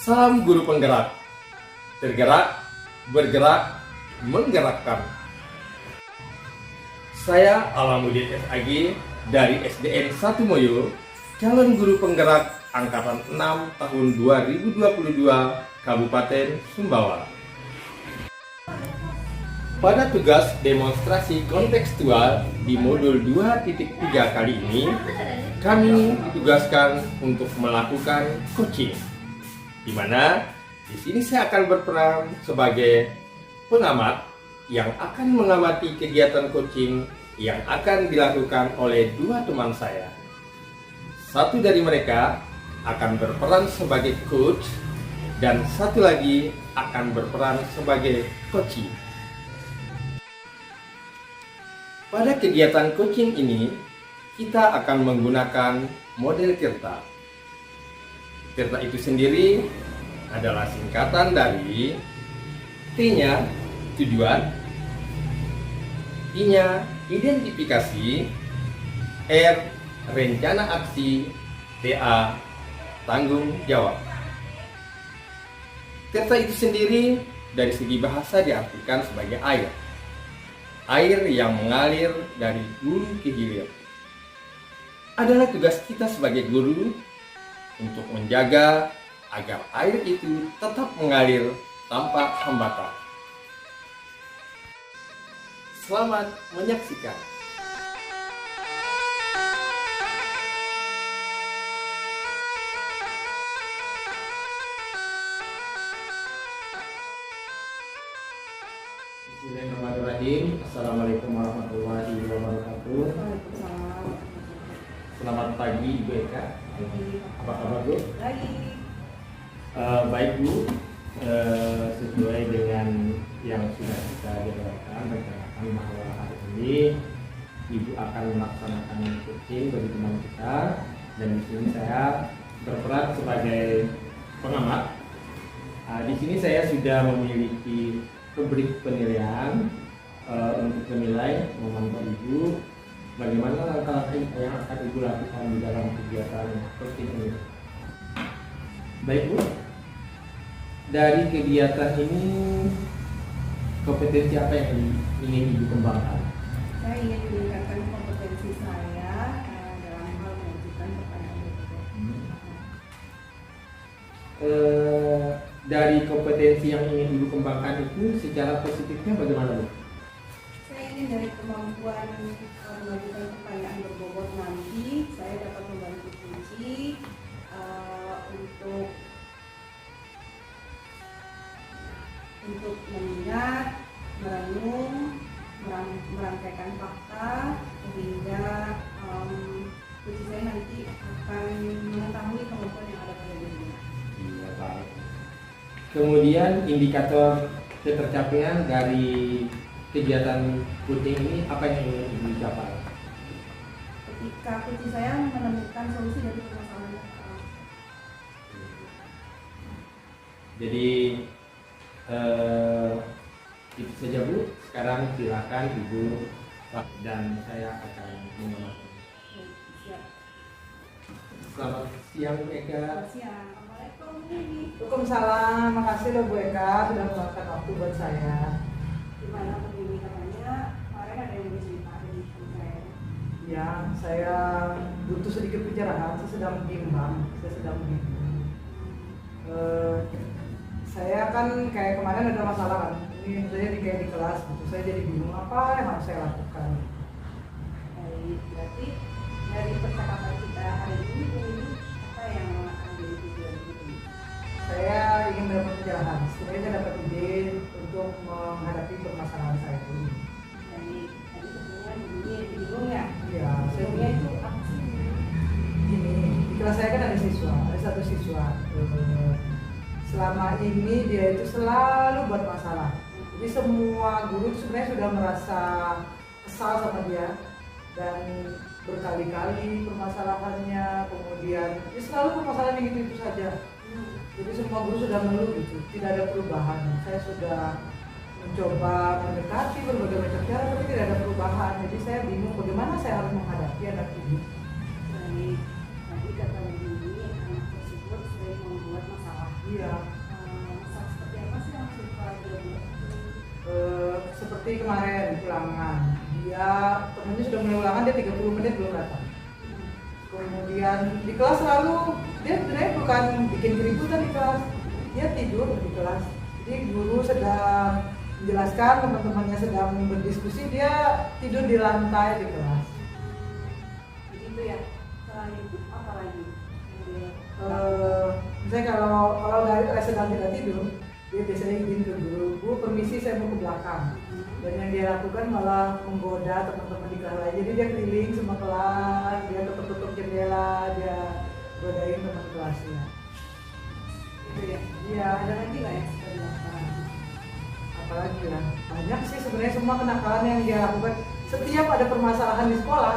Salam guru penggerak, tergerak, bergerak, menggerakkan. Saya Alamuddin SAG dari SDN 1 Moyo, calon guru penggerak Angkatan 6 tahun 2022 Kabupaten Sumbawa. Pada tugas demonstrasi kontekstual di modul 2.3 kali ini, kami ditugaskan untuk melakukan coaching, di mana di sini saya akan berperan sebagai pengamat yang akan mengamati kegiatan coaching yang akan dilakukan oleh dua teman saya. Satu dari mereka akan berperan sebagai coach dan satu lagi akan berperan sebagai coachee. Pada kegiatan coaching ini, kita akan menggunakan model Tirta. Tirta itu sendiri adalah singkatan dari T-nya tujuan, I-nya identifikasi, R rencana aksi, TA tanggung jawab. Tirta itu sendiri dari segi bahasa diartikan sebagai air. Air yang mengalir dari hulu ke hilir. Adalah tugas kita sebagai guru untuk menjaga agar air itu tetap mengalir tanpa hambatan. Selamat menyaksikan. Bismillahirrahmanirrahim. Assalamualaikum warahmatullahi wabarakatuh. Selamat pagi Ibu Eka. Apa kabar Bu? Baik Bu, sesuai dengan yang sudah kita bicarakan bahwa hari ini Ibu akan melaksanakan coaching bagi teman kita, dan di sini saya berperan sebagai pengamat. Di sini saya sudah memiliki rubrik penilaian untuk menilai, memantau Ibu bagaimana langkah-langkah yang akan Ibu lakukan di dalam kegiatan coaching ini. Baik Bu, dari kegiatan ini kompetensi apa yang ingin Ibu kembangkan? Saya ingin meningkatkan kompetensi saya dalam hal mengajukan pertanyaan. Dari kompetensi yang ingin Ibu kembangkan itu secara positifnya bagaimana Bu? Saya ingin dari kemampuan mengajukan pertanyaan berbobot nanti saya dapat membantu kunci untuk mengingat, merenung, merangkaikan fakta sehingga kunci saya nanti akan mengetahui kemampuan yang ada pada dirinya. Iya, baik. Kemudian indikator ketercapaian dari kegiatan coaching ini apa yang ingin Ibu capai? Ketika kunci saya menemukan solusi dari permasalahan yang ada. Jadi itu saja Bu. Sekarang silakan Ibu dan saya akan mengamati. Siap. Selamat siang Bu Eka. Selamat siang. Assalamualaikum. Waalaikumsalam, makasih loh Bu Eka sudah meluangkan waktu buat saya. Gimana begini katanya kemarin ada yang diceritain sama saya. Ya, saya butuh sedikit pencerahan, saya sedang bimbang. Saya kan kayak kemarin ada masalah kan, ini saya kayak di kelas, gitu. Saya jadi bingung apa yang harus saya lakukan. Baik, berarti dari percakapan kita hari ini apa yang akan jadi tujuan ini? Saya ingin mendapat pencerahan, sebenarnya saya dapat ide untuk menghadapi permasalahan saya ini. Jadi tadi sebenarnya begini bingung ya? Ya, saya Bingungnya itu apa sih? Gini, di kelas saya kan ada satu siswa. Selama ini dia itu selalu buat masalah. Jadi semua guru itu sebenarnya sudah merasa kesal sama dia dan berkali-kali permasalahannya, kemudian ya selalu permasalahan yang itu saja. Jadi semua guru sudah mengeluh gitu, tidak ada perubahan. Saya sudah mencoba mendekati berbagai macam cara, tapi tidak ada perubahan. Jadi saya bingung bagaimana saya harus menghadapi anak ini. Baik, tadi kata Bu ini anak tersebut sering membuat masalah. Iya. Masalah seperti apa sih yang suka dia buat? Seperti kemarin ulangan, dia temennya sudah mulai ulangan, dia 30 menit belum datang. Kemudian di kelas selalu dia sebenarnya bukan bikin keributan di kelas, dia tidur di kelas. Jadi guru sedang menjelaskan, teman-temannya sedang berdiskusi, dia tidur di lantai di kelas. Begitu ya. Selain itu apa lagi? Misalnya kalau dari sedang tidak tidur, dia biasanya izin ke guru, "Bu, permisi saya mau ke belakang." Dan yang dia lakukan malah menggoda teman-teman di kelas lain. Jadi dia keliling semua kelas, dia tutup jendela, dia godain teman kelasnya. Gitu ya. Iya. Ada lagi nggak yang suka dilakukan? Apalagi ya, banyak sih sebenarnya semua kenakalan yang dia lakukan. Setiap ada permasalahan di sekolah,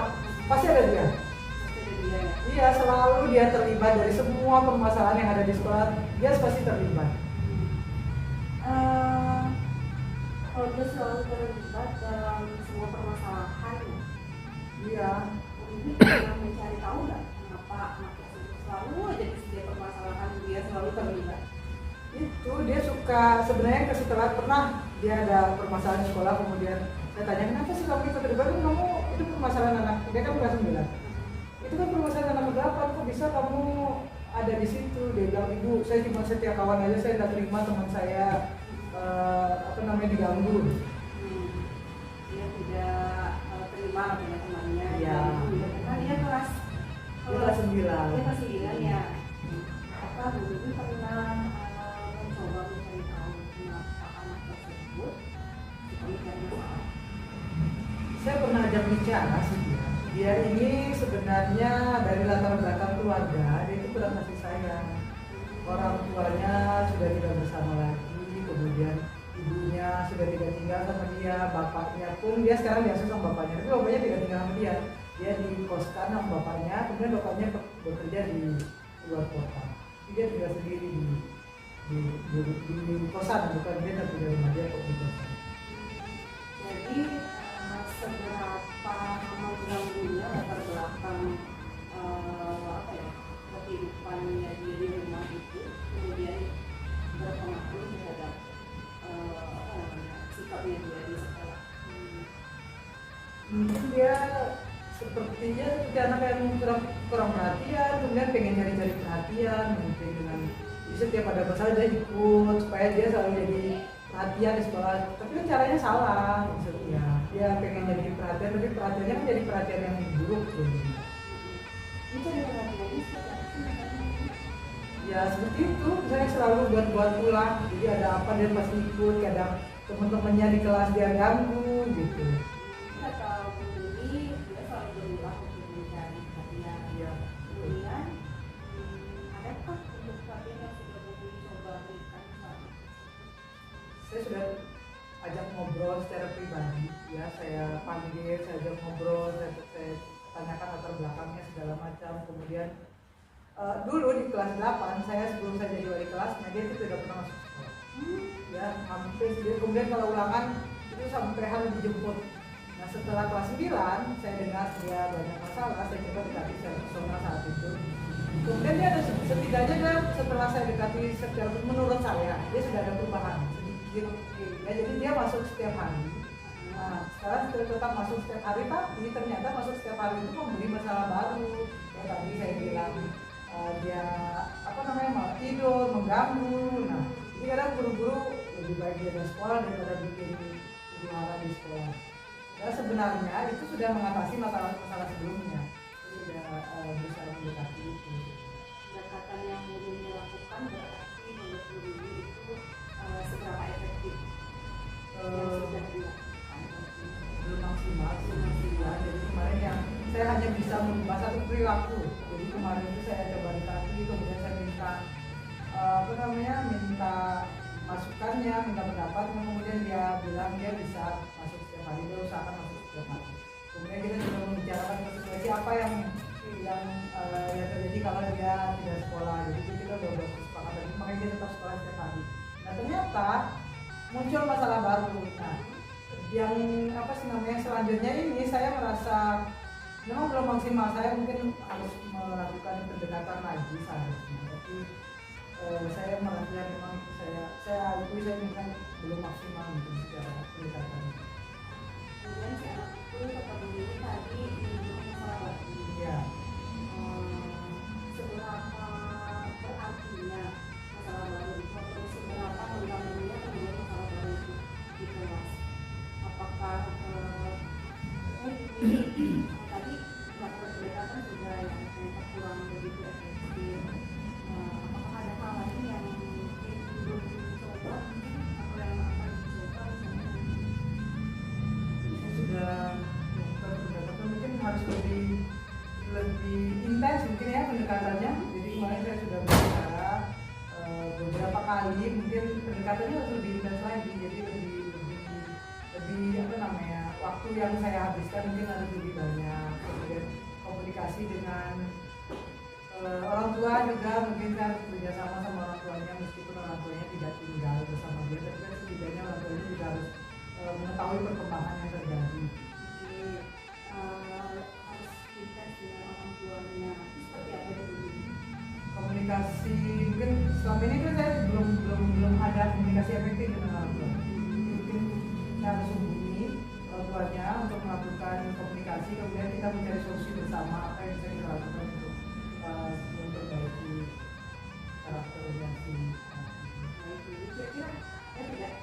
pasti ada dia. Pasti ada dia ya. Iya, selalu dia terlibat dari semua permasalahan yang ada di sekolah, dia pasti terlibat. Kalau dia selalu terlibat dalam semua permasalahan, Iya. ini pernah mencari tahu nggak kenapa anak tersebut selalu aja di setiap permasalahan dia selalu terlibat? Itu dia suka, sebenarnya setelah pernah dia ada permasalahan di sekolah, kemudian saya tanya, "Kenapa sih kamu ikut terlibat? Kamu itu permasalahan anak," dia kan kelas 9. "Itu kan permasalahan anak berapa, kok bisa kamu ada di situ?" Dia bilang, "Ibu, saya cuma setia kawan aja, saya tidak terima teman saya diganggu." Dia tidak terima teman-temannya. Iya. Karena dia kelas Dia kelas 9. Dia kelas 9 ya. Apa dulu itu pernah mencoba mencari tahu kenapa anak tersebut demikian masalah? Saya pernah ajak bicara sih dia. Dia ini sebenarnya dari latar belakang keluarga, dia itu kurang kasih sayang. Orang tuanya sudah tidak bersama lagi, kemudian ibunya sudah tidak tinggal sama dia, bapaknya pun dia sekarang diasuh sama bapaknya, tapi bapaknya tidak tinggal sama dia. Dia dikoskan sama bapaknya, kemudian bapaknya bekerja di luar kota. Jadi dia tinggal sendiri di kosan, bukan dia tidak tinggal rumah dia kok di kosan. Jadi seberapa mengganggunya latar belakang apa ya kehidupannya dia di rumah itu kemudian berpengaruh terhadap sikapnya dia di sekolah. Mungkin dia sepertinya seperti anak yang kurang perhatian, kemudian pengen cari-cari perhatian, mungkin dengan setiap ada masalah dia ikut supaya dia selalu jadi perhatian di sekolah. Tapi kan caranya salah maksudnya. Dia pengen jadi perhatian, tapi perhatiannya kan jadi perhatian yang buruk gitu. Ini cari perhatiannya seperti apa sih? Ya seperti itu, saya selalu buat pulang. Jadi ada apa dia pasti ikut, kadang teman-temannya di kelas dia ganggu gitu. Atau ini dia selalu berulang untuk mencari perhatian. Iya. Kemudian adakah untuk perhatian yang sudah Bumi coba berikan selama? Saya sudah ajak ngobrol secara pribadi, ya saya panggil, saya ajak ngobrol, saya tanyakan latar belakangnya segala macam. Kemudian dulu di kelas 8, saya sebelum saya jadi wali kelasnya, dia itu tidak pernah masuk sekolah. Ya hampir, kemudian kalau ulangan itu sampai harus dijemput. Nah setelah kelas 9, saya dengar dia banyak masalah, saya coba dekati secara personal saat itu. Kemudian dia ada setidaknya dia, setelah saya dekati secara menurut saya, dia sudah ada perubahan sedikit. Ya, jadi dia masuk setiap hari. Nah sekarang sudah tetap masuk setiap hari, tapi ternyata masuk setiap hari itu memberi masalah baru. Ya tadi saya bilang dia malah tidur, mengganggu. Nah jadi kadang guru-guru lebih baik dia di sekolah daripada bikin huru-hara di sekolah. Ya sebenarnya itu sudah mengatasi masalah-masalah sebelumnya. Itu sudah berusaha mendekati itu. Pendekatan yang Bumi lakukan berarti menurut Bumi itu seberapa efektif yang sudah dilakukan? Belum maksimal. Jadi kemarin yang saya hanya bisa merubah satu perilaku. Jadi kemarin itu saya coba dekati, kemudian saya minta minta masukannya, minta pendapatnya, kemudian dia bilang dia bisa masuk setiap hari, dia usahakan masuk setiap hari. Kemudian kita juga membicarakan konsekuensi apa yang terjadi kalau dia tidak sekolah. Jadi kita sudah buat kesepakatan, makanya dia tetap sekolah setiap hari. Nah ternyata muncul masalah baru. Nah yang selanjutnya ini saya merasa memang belum maksimal, saya mungkin harus melakukan pendekatan lagi seharusnya. Tapi saya merasa memang saya akui saya memang belum maksimal gitu secara pendekatan. Kemudian si anak itu tetap memilih tadi untuk masalah batin. Ya. Seberapa berartinya masalah baru itu atau seberapa mengganggunya kemudian masalah baru itu di kelas? Apakah tadi melakukan pendekatan sudah yang ternyata kurang begitu efektif? Apakah ada hal lain yang mungkin belum dicoba atau yang akan dicoba misalnya? Saya sudah melakukan pendekatan mungkin harus lebih intens mungkin ya pendekatannya. Jadi kemarin saya sudah berusaha beberapa kali mungkin pendekatannya harus lebih intens lagi. Jadi lebih apa namanya, waktu yang saya habiskan mungkin harus lebih banyak. Kemudian komunikasi dengan orang tua juga mungkin saya harus bekerjasama sama orang tuanya, meskipun orang tuanya tidak tinggal bersama dia, tapi kan setidaknya orang tuanya juga harus mengetahui perkembangan yang terjadi. Harus intens dengan orang tuanya. Seperti apa itu? Komunikasi mungkin selama ini kan saya belum ada komunikasi efektif dengan orang tua. Mungkin saya harus hubungi orang tuanya untuk melakukan komunikasi, kemudian kita mencari solusi bersama apa yang bisa kita lakukan untuk memperbaiki karakternya si anak. Baik, jadi kira-kira ada tidak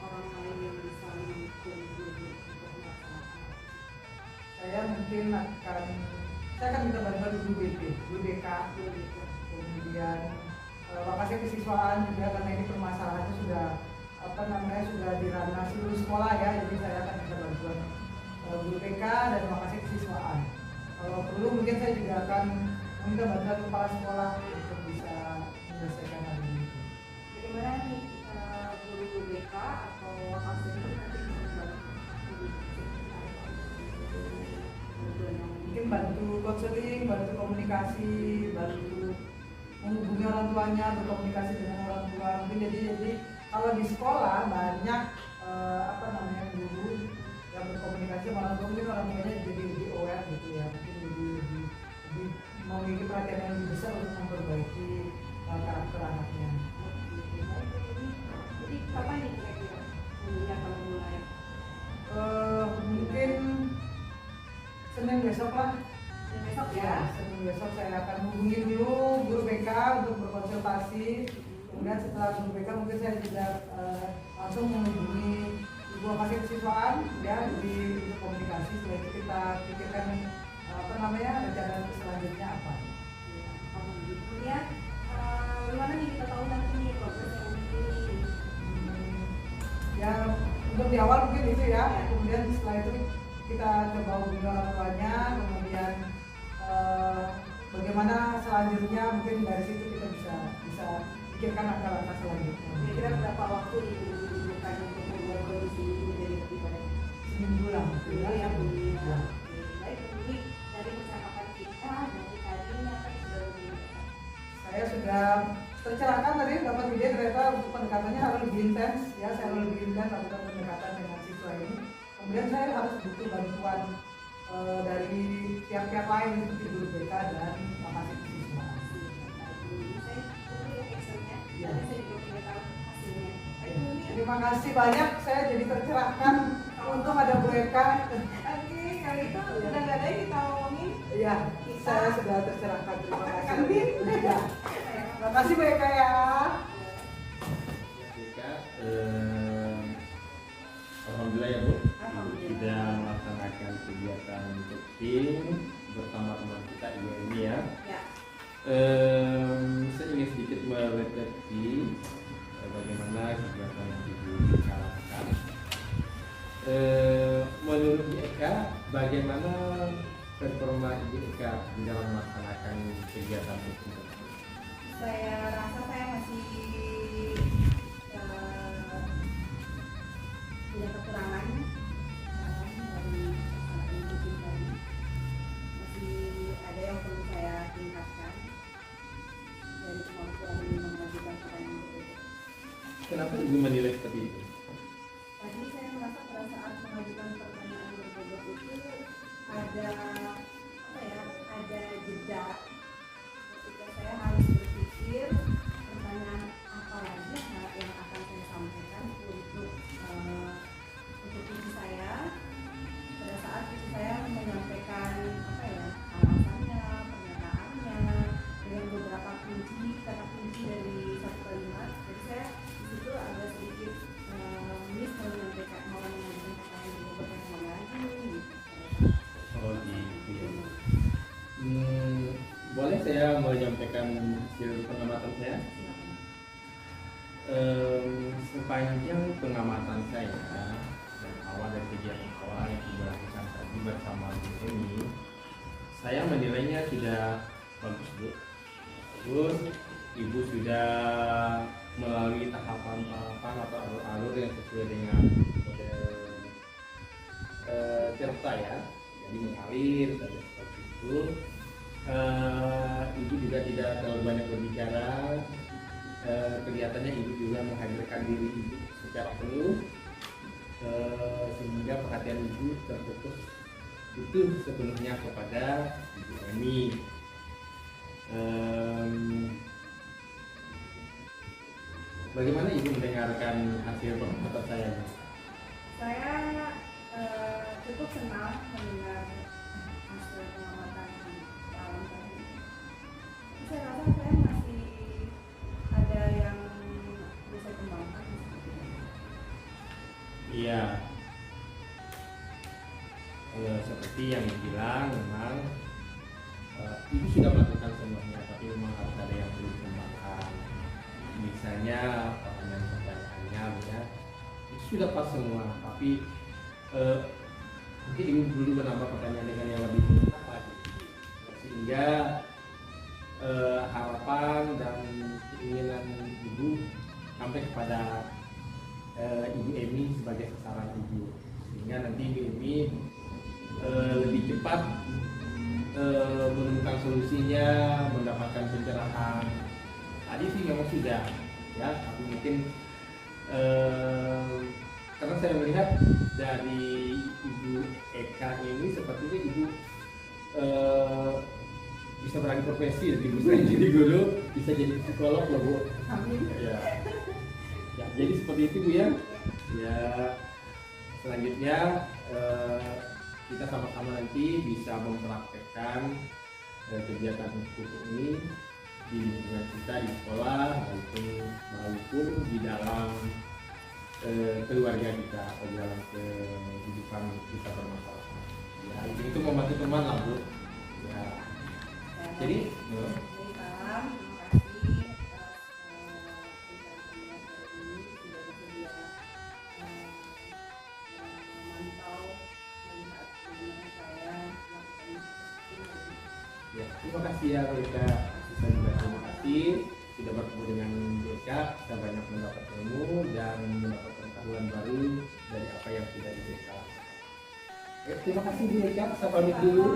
orang lain yang bisa mendukung guru untuk melaksanakan? Saya mungkin saya akan minta bantuan guru BK, kemudian lokasi kesiswaan juga, karena ini permasalahannya sudah sudah di ranah seluruh sekolah ya, jadi saya akan minta bantuan guru BK dan lokasi kesiswaan. Kalau perlu mungkin saya juga akan meminta bantuan kepala sekolah untuk bisa menyelesaikan hal ini. Bagaimana nih guru BK atau lokasi itu nanti bisa membantu? Mungkin bantu konseling, bantu komunikasi, bantu menghubungi orang tuanya, berkomunikasi dengan orang tua. Mungkin jadi kalau di sekolah banyak guru yang berkomunikasi sama orang tua, mungkin orang tuanya jadi lebih aware gitu ya, mungkin lebih memiliki perhatian yang lebih besar untuk memperbaiki karakter anaknya. Jadi kapan nih kira-kira ini akan mulai? Mungkin Senin besok lah. Dan besok ya? Senin besok saya akan hubungi dulu guru BK untuk berkonsultasi. Kemudian setelah guru BK mungkin saya juga langsung menghubungi ibu lokasi kesiswaan ya, di komunikasi. Setelah itu kita pikirkan rencana selanjutnya apa. Kemudian bagaimana nih kita tahu nanti nih progresnya ini? Ya untuk di awal mungkin itu ya. Kemudian setelah itu kita coba hubungi orang tuanya, kemudian bagaimana selanjutnya, mungkin dari situ kita bisa pikirkan langkah-langkah selanjutnya. Kira-kira berapa waktu dibutuhkan untuk membuat kondisi ini menjadi lebih baik? Seminggu lah. Seminggu ya, Bu. Ya. Baik, jadi dari percakapan kita dari tadi apa sudah lebih Saya sudah tercerahkan tadi, dapat ide ternyata untuk pendekatannya harus lebih intens ya, saya harus lebih intens lakukan pendekatan dengan siswa ini. Kemudian saya harus butuh bantuan dari pihak-pihak lain seperti guru BK dan lokasi kesiswaan. Ya. Saya juga punya tahu hasilnya. Terima kasih banyak, saya jadi tercerahkan. Untung ada Bu Eka. Oke, kalau itu udah nggak ada yang kita omongin. Iya, saya sudah tercerahkan. Terima kasih. Ya. Terima kasih Bu Eka ya. Alhamdulillah ya Bu, sudah melaksanakan kegiatan cooking bersama teman kita Ibu ini ya. Ya. Saya ingin sedikit merefleksi bagaimana kegiatan yang Ibu lakukan. Menurut Ibu Eka, bagaimana performa Ibu Eka dalam melaksanakan kegiatan cooking tersebut? Saya rasa saya masih punya kekurangan dari pelaksanaan cooking tadi. Masih ada yang perlu saya tingkatkan dari kemampuan mengajukan pertanyaan berbeda. Kenapa Ibu menilai seperti itu? Tadi saya merasa pada saat mengajukan pertanyaan berbobot itu ada ada jeda ketika saya harus berpikir pertanyaan mendengarkan hasil pengamatan saya? Silakan. Sepanjang pengamatan saya dan awal dari kegiatan awal yang dilakukan tadi bersama Bu Eni, saya menilainya sudah bagus, Bu. Bagus, Ibu sudah melalui tahapan-tahapan atau alur-alur yang sesuai dengan model Tirta ya, jadi mengalir saja seperti itu. Ibu juga tidak terlalu banyak berbicara. Kelihatannya ibu juga menghadirkan diri ibu secara penuh, sehingga perhatian ibu terfokus itu sepenuhnya kepada Ibu Emi. Bagaimana ibu mendengarkan hasil pengamatan saya? Saya cukup senang mendengar hasil pengamatan malam tadi. Saya rasa saya masih ada yang bisa kembangkan. Iya, seperti yang dibilang memang ibu sudah melakukan semuanya, tapi memang harus ada yang perlu dikembangkan. Misalnya pertanyaan-pertanyaannya, ya, itu sudah pas semua, tapi mungkin ibu dulu menambah pertanyaan dengan yang lebih mudah lagi, sehingga harapan dan keinginan ibu sampai kepada Ibu Emi sebagai sasaran ibu, sehingga nanti Ibu Emi lebih cepat menemukan solusinya, mendapatkan pencerahan. Tadi sih memang sudah ya, tapi mungkin karena saya melihat dari Ibu Eka ini sepertinya Ibu bisa beralih profesi, Ibu selain jadi guru bisa jadi psikolog loh, Bu. Amin. Ya. Ya, jadi seperti itu, Bu ya. Ya, selanjutnya kita sama-sama nanti bisa mempraktekkan kegiatan hukum ini di lingkungan kita di sekolah maupun di dalam keluarga kita atau di dalam kehidupan kita bermasyarakat. Ya, itu membantu teman lah, Bu. Ya. Jadi, Salam, terima kasih atas penjelasannya hari ini sudah bersedia memantau melihat bagaimana saya melakukan ya, terima kasih ya Eka. Saya juga terima kasih sudah bertemu dengan Eka. Kita banyak mendapat ilmu dan mendapat pengetahuan baru dari apa yang sudah diberikan. Terima kasih Bu Eka. Saya pamit dulu.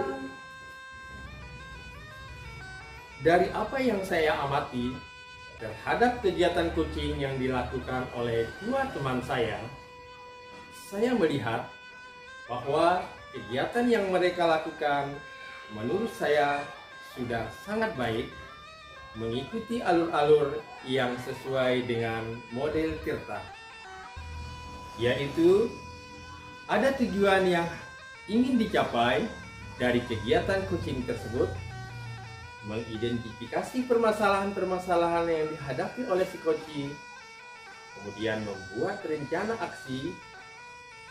Dari apa yang saya amati terhadap kegiatan coaching yang dilakukan oleh dua teman saya melihat bahwa kegiatan yang mereka lakukan menurut saya sudah sangat baik, mengikuti alur-alur yang sesuai dengan model Tirta, yaitu ada tujuan yang ingin dicapai dari kegiatan coaching tersebut, mengidentifikasi permasalahan-permasalahan yang dihadapi oleh si coaching, kemudian membuat rencana aksi,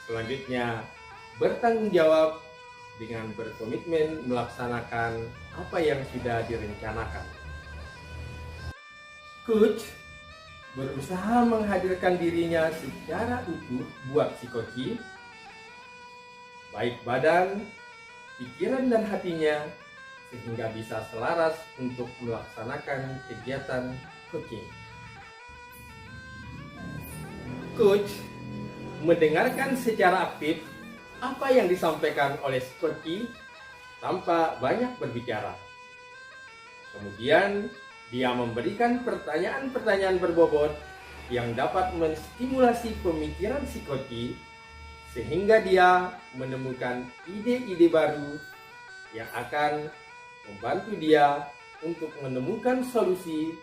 selanjutnya bertanggung jawab dengan berkomitmen melaksanakan apa yang sudah direncanakan. Coach berusaha menghadirkan dirinya secara utuh buat si coaching, baik badan, pikiran dan hatinya, sehingga bisa selaras untuk melaksanakan kegiatan coaching. Coach mendengarkan secara aktif apa yang disampaikan oleh si coaching tanpa banyak berbicara. Kemudian dia memberikan pertanyaan-pertanyaan berbobot yang dapat menstimulasi pemikiran si coaching, sehingga dia menemukan ide-ide baru yang akan membantu dia untuk menemukan solusi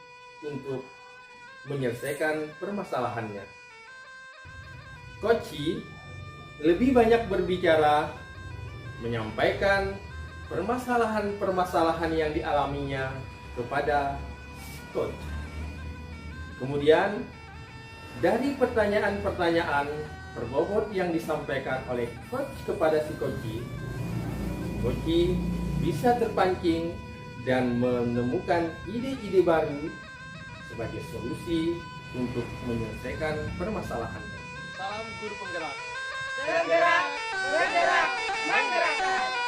untuk menyelesaikan permasalahannya. Coach lebih banyak berbicara, menyampaikan permasalahan-permasalahan yang dialaminya kepada coach. Kemudian dari pertanyaan-pertanyaan berbobot yang disampaikan oleh coach kepada si coach bisa terpancing dan menemukan ide-ide baru sebagai solusi untuk menyelesaikan permasalahannya. Salam guru penggerak. Bergerak, bergerak, menggerakkan.